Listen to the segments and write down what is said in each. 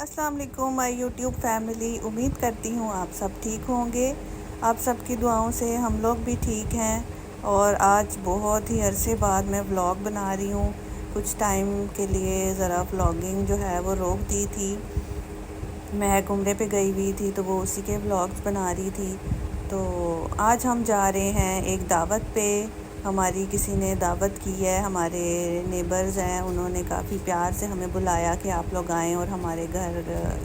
अस्सलाम वालेकुम my YouTube family. उम्मीद करती हूँ आप सब ठीक होंगे। आप सबकी दुआओं से हम लोग भी ठीक हैं। और आज बहुत ही अरसे बाद मैं व्लॉग बना रही हूँ। कुछ टाइम के लिए ज़रा व्लॉगिंग जो है वो रोक दी थी। मैं घूमने पे गई हुई थी तो वो उसी के व्लॉग्स बना रही थी। तो आज हम जा रहे हैं एक दावत पे। हमारी किसी ने दावत की है, हमारे नेबर्स हैं, उन्होंने काफ़ी प्यार से हमें बुलाया कि आप लोग आएँ और हमारे घर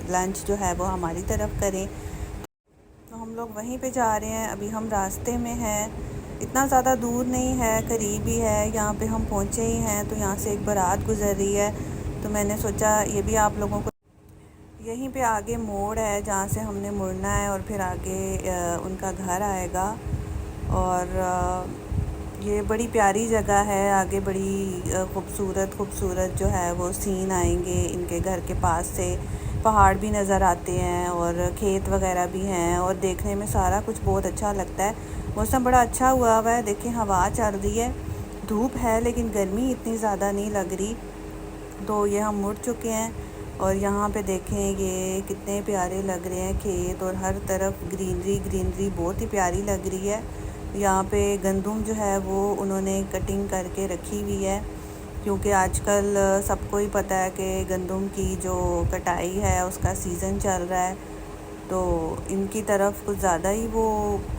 लंच जो है वो हमारी तरफ करें। तो हम लोग वहीं पे जा रहे हैं। अभी हम रास्ते में हैं, इतना ज़्यादा दूर नहीं है, करीब ही है। यहाँ पे हम पहुँचे ही हैं तो यहाँ से एक बारात गुज़र रही है। तो मैंने सोचा ये भी आप लोगों को, यहीं पे आगे मोड़ है जहाँ से हमने मुड़ना है और फिर आगे उनका घर आएगा। और ये बड़ी प्यारी जगह है। आगे बड़ी खूबसूरत जो है वो सीन आएंगे। इनके घर के पास से पहाड़ भी नज़र आते हैं और खेत वगैरह भी हैं और देखने में सारा कुछ बहुत अच्छा लगता है। मौसम बड़ा अच्छा हुआ है, देखें हवा चल रही है, धूप है लेकिन गर्मी इतनी ज़्यादा नहीं लग रही। तो ये हम मुड़ चुके हैं और यहाँ पे देखें ये कितने प्यारे लग रहे हैं खेत, और हर तरफ ग्रीनरी बहुत ही प्यारी लग रही है। यहाँ पे गंदम जो है वो उन्होंने कटिंग करके रखी हुई है, क्योंकि आजकल सबको ही पता है कि गंदम की जो कटाई है उसका सीज़न चल रहा है। तो इनकी तरफ कुछ ज़्यादा ही वो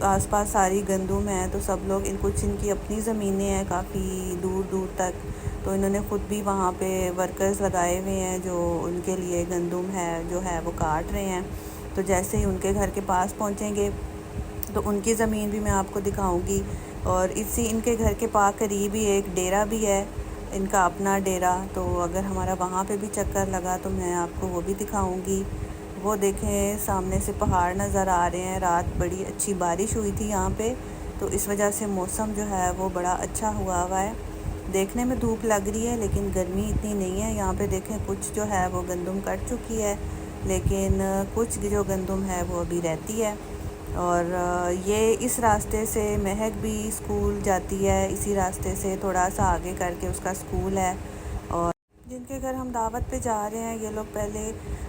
आसपास सारी गंदम है, तो सब लोग कुछ इनकी अपनी ज़मीनें हैं काफ़ी दूर दूर तक। तो इन्होंने ख़ुद भी वहाँ पे वर्कर्स लगाए हुए हैं जो उनके लिए गंदम है जो है वो काट रहे हैं। तो जैसे ही उनके घर के पास पहुँचेंगे तो उनकी ज़मीन भी मैं आपको दिखाऊंगी। और इसी इनके घर के पास करीब ही एक डेरा भी है, इनका अपना डेरा। तो अगर हमारा वहाँ पे भी चक्कर लगा तो मैं आपको वो भी दिखाऊंगी। वो देखें सामने से पहाड़ नज़र आ रहे हैं। रात बड़ी अच्छी बारिश हुई थी यहाँ पे, तो इस वजह से मौसम जो है वो बड़ा अच्छा हुआ है। देखने में धूप लग रही है लेकिन गर्मी इतनी नहीं है। यहाँ पे देखें कुछ जो है वो गंदम कट चुकी है, लेकिन कुछ जो गंदम है वो अभी रहती है। और ये इस रास्ते से महक भी स्कूल जाती है, इसी रास्ते से थोड़ा सा आगे करके उसका स्कूल है। और जिनके घर हम दावत पे जा रहे हैं ये लोग पहले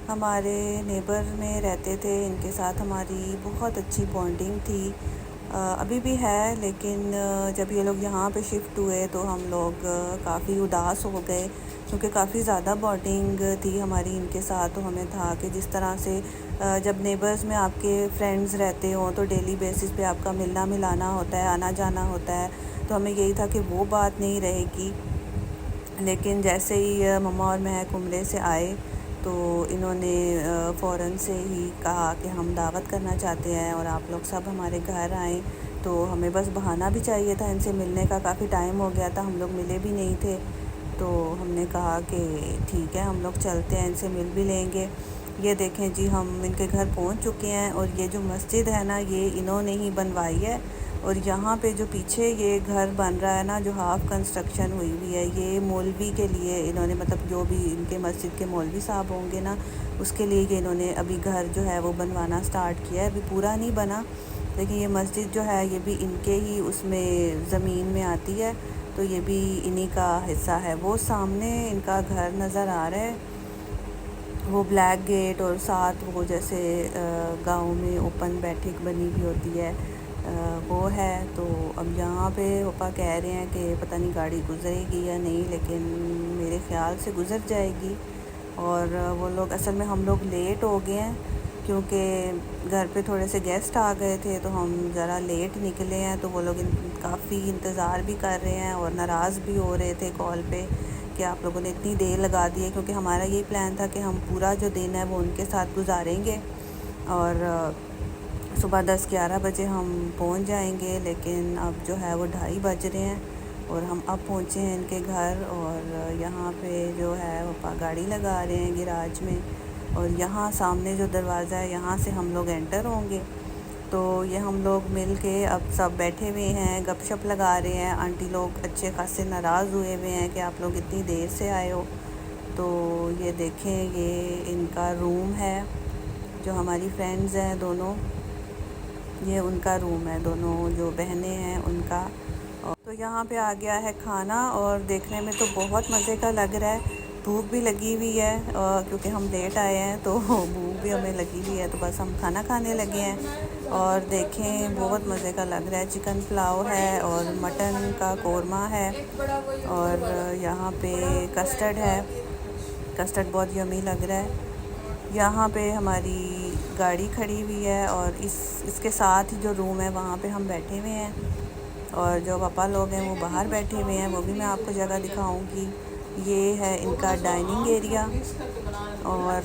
हमारे नेबर में रहते थे, इनके साथ हमारी बहुत अच्छी बॉन्डिंग थी, अभी भी है। लेकिन जब ये लोग यहाँ पे शिफ्ट हुए तो हम लोग काफ़ी उदास हो गए, क्योंकि काफ़ी ज़्यादा बॉन्डिंग थी हमारी इनके साथ। तो हमें था कि जिस तरह से जब नेबर्स में आपके फ्रेंड्स रहते हों तो डेली बेसिस पे आपका मिलना मिलाना होता है, आना जाना होता है, तो हमें यही था कि वो बात नहीं रहेगी। लेकिन जैसे ही मम्मा और महक उम्रे से आए तो इन्होंने फ़ौरन से ही कहा कि हम दावत करना चाहते हैं और आप लोग सब हमारे घर आएँ। तो हमें बस बहाना भी चाहिए था इनसे मिलने का, काफ़ी टाइम हो गया था, हम लोग मिले भी नहीं थे। तो हमने कहा कि ठीक है हम लोग चलते हैं, इनसे मिल भी लेंगे। ये देखें जी हम इनके घर पहुंच चुके हैं और ये जो मस्जिद है ना ये इन्होंने ही बनवाई है। और यहाँ पे जो पीछे ये घर बन रहा है ना, जो हाफ़ कंस्ट्रक्शन हुई हुई है, ये मौलवी के लिए इन्होंने, मतलब जो भी इनके मस्जिद के मौलवी साहब होंगे ना उसके लिए ये इन्होंने अभी घर जो है वो बनवाना स्टार्ट किया है। अभी पूरा नहीं बना लेकिन ये मस्जिद जो है ये भी इनके ही उसमें ज़मीन में आती है, तो ये भी इन्हीं का हिस्सा है। वो सामने इनका घर नज़र आ रहा है, वो ब्लैक गेट और साथ वो जैसे गांव में ओपन बैठक बनी हुई होती है वो है। तो अब यहाँ पे पापा कह रहे हैं कि पता नहीं गाड़ी गुज़रेगी या नहीं, लेकिन मेरे ख़्याल से गुज़र जाएगी। और वो लोग, असल में हम लोग लेट हो गए हैं क्योंकि घर पे थोड़े से गेस्ट आ गए थे, तो हम ज़रा लेट निकले हैं। तो वो लोग काफ़ी इंतज़ार भी कर रहे हैं और नाराज़ भी हो रहे थे कॉल पे कि आप लोगों ने इतनी देर लगा दी है, क्योंकि हमारा यही प्लान था कि हम पूरा जो दिन है वो उनके साथ गुजारेंगे और सुबह 10-11 बजे हम पहुंच जाएंगे। लेकिन अब जो है वो 2:30 बज रहे हैं और हम अब पहुंचे हैं इनके घर। और यहाँ पे जो है पापा गाड़ी लगा रहे हैं गैराज में, और यहाँ सामने जो दरवाज़ा है यहाँ से हम लोग एंटर होंगे। तो ये हम लोग मिल के अब सब बैठे हुए हैं, गपशप लगा रहे हैं। आंटी लोग अच्छे खासे नाराज़ हुए हुए हैं कि आप लोग इतनी देर से आए हो। तो ये देखें ये इनका रूम है, जो हमारी फ्रेंड्स हैं दोनों, ये उनका रूम है, दोनों जो बहनें हैं उनका। और तो यहाँ पे आ गया है खाना और देखने में तो बहुत मज़े का लग रहा है। भूख भी लगी हुई है क्योंकि हम लेट आए हैं तो भूख भी हमें लगी हुई है, तो बस हम खाना खाने लगे हैं। और देखें बहुत मज़े का लग रहा है, चिकन पुलाव है और मटन का कोरमा है और यहाँ पे कस्टर्ड है। कस्टर्ड बहुत यमी लग रहा है। यहाँ पे हमारी गाड़ी खड़ी हुई है और इसके साथ ही जो रूम है वहाँ पे हम बैठे हुए हैं और जो पापा लोग हैं वो बाहर बैठे हुए हैं, वो भी मैं आपको जगह दिखाऊंगी। ये है इनका डाइनिंग एरिया और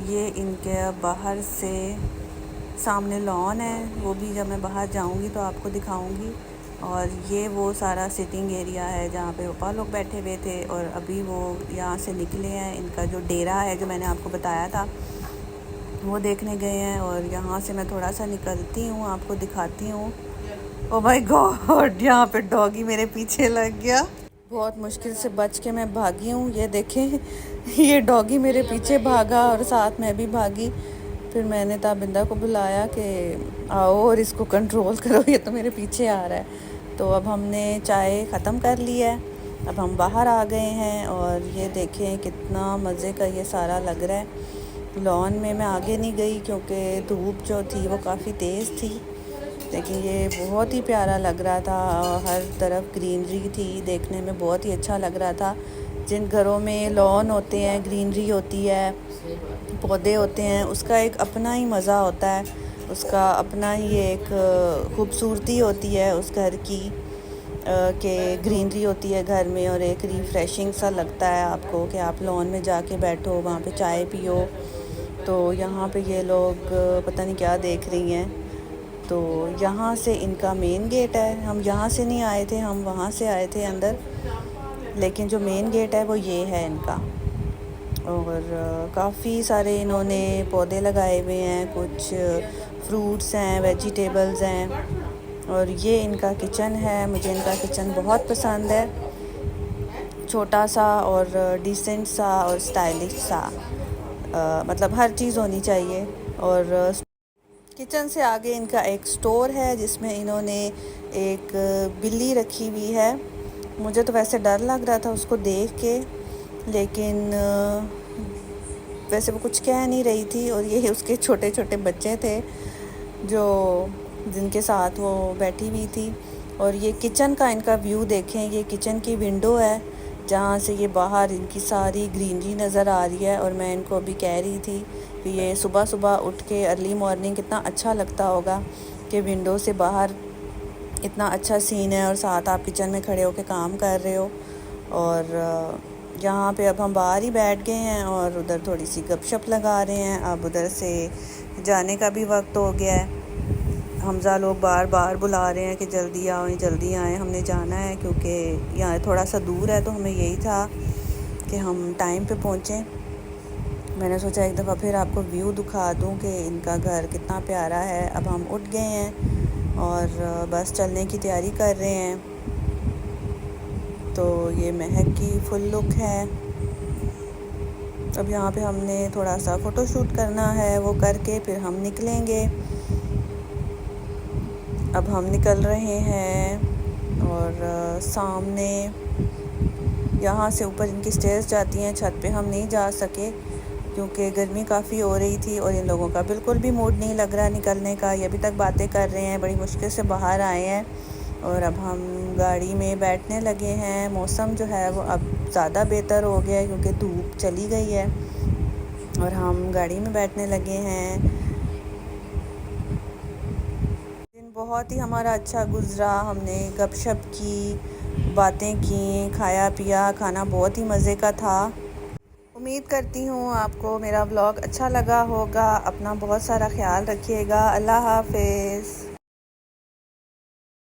ये इनके बाहर से सामने लॉन है, वो भी जब मैं बाहर जाऊंगी तो आपको दिखाऊंगी। और ये वो सारा सिटिंग एरिया है जहाँ पे पापा लोग बैठे हुए थे और अभी वो यहाँ से निकले हैं। इनका जो डेरा है जो मैंने आपको बताया था वो देखने गए हैं और यहाँ से मैं थोड़ा सा निकलती हूँ, आपको दिखाती हूँ। ओ माय गॉड, यहाँ पे डॉगी मेरे पीछे लग गया। बहुत मुश्किल से बच के मैं भागी हूँ। ये देखें ये डॉगी मेरे पीछे भागा और साथ मैं भी भागी। फिर मैंने ताबिंदा को बुलाया कि आओ और इसको कंट्रोल करो, ये तो मेरे पीछे आ रहा है। तो अब हमने चाय ख़त्म कर ली है, अब हम बाहर आ गए हैं और ये देखें कितना मज़े का ये सारा लग रहा है। लॉन में मैं आगे नहीं गई क्योंकि धूप जो थी वो काफ़ी तेज़ थी, लेकिन ये बहुत ही प्यारा लग रहा था। हर तरफ ग्रीनरी थी, देखने में बहुत ही अच्छा लग रहा था। जिन घरों में लॉन होते हैं, ग्रीनरी होती है, पौधे होते हैं, उसका एक अपना ही मज़ा होता है, उसका अपना ही एक खूबसूरती होती है उस घर की कि ग्रीनरी होती है घर में और एक रिफ़्रेशिंग सा लगता है आपको कि आप लॉन में जाके बैठो, वहाँ पे चाय पियो। तो यहाँ पे ये लोग पता नहीं क्या देख रही हैं। तो यहाँ से इनका मेन गेट है, हम यहाँ से नहीं आए थे, हम वहाँ से आए थे अंदर, लेकिन जो मेन गेट है वो ये है इनका। और काफ़ी सारे इन्होंने पौधे लगाए हुए हैं, कुछ फ्रूट्स हैं, वेजिटेबल्स हैं। और ये इनका किचन है, मुझे इनका किचन बहुत पसंद है, छोटा सा और डिसेंट सा और स्टाइलिश सा, मतलब हर चीज़ होनी चाहिए। और किचन से आगे इनका एक स्टोर है जिसमें इन्होंने एक बिल्ली रखी हुई है। मुझे तो वैसे डर लग रहा था उसको देख के, लेकिन वैसे वो कुछ कह नहीं रही थी और ये उसके छोटे छोटे बच्चे थे जो जिनके साथ वो बैठी हुई थी। और ये किचन का इनका व्यू देखें, ये किचन की विंडो है जहाँ से ये बाहर इनकी सारी ग्रीनरी नज़र आ रही है। और मैं इनको अभी कह रही थी कि ये सुबह सुबह उठ के अर्ली मॉर्निंग कितना अच्छा लगता होगा कि विंडो से बाहर इतना अच्छा सीन है और साथ आप किचन में खड़े होकर काम कर रहे हो। और यहाँ पे अब हम बाहर ही बैठ गए हैं और उधर थोड़ी सी गपशप लगा रहे हैं। अब उधर से जाने का भी वक्त हो गया है, हमज़ा लोग बार बार बुला रहे हैं कि जल्दी आओ, जल्दी आएँ, हमने जाना है क्योंकि यहाँ थोड़ा सा दूर है। तो हमें यही था कि हम टाइम पे पहुँचें। मैंने सोचा एक दफ़ा फिर आपको व्यू दिखा दूँ कि इनका घर कितना प्यारा है। अब हम उठ गए हैं और बस चलने की तैयारी कर रहे हैं। तो ये महक की फुल लुक है। अब यहाँ पे हमने थोड़ा सा फ़ोटो शूट करना है, वो करके फिर हम निकलेंगे। अब हम निकल रहे हैं और सामने यहाँ से ऊपर इनकी स्टेयर्स जाती हैं, छत पे हम नहीं जा सके क्योंकि गर्मी काफ़ी हो रही थी और इन लोगों का बिल्कुल भी मूड नहीं लग रहा निकलने का। ये अभी तक बातें कर रहे हैं, बड़ी मुश्किल से बाहर आए हैं। और अब हम गाड़ी में बैठने लगे हैं। मौसम जो है वो अब ज़्यादा बेहतर हो गया है क्योंकि धूप चली गई है और हम गाड़ी में बैठने लगे हैं। दिन बहुत ही हमारा अच्छा गुज़रा, हमने गपशप की, बातें की, खाया पिया, खाना बहुत ही मज़े का था। उम्मीद करती हूँ आपको मेरा व्लॉग अच्छा लगा होगा। अपना बहुत सारा ख्याल रखिएगा। अल्लाह हाफ़िज़।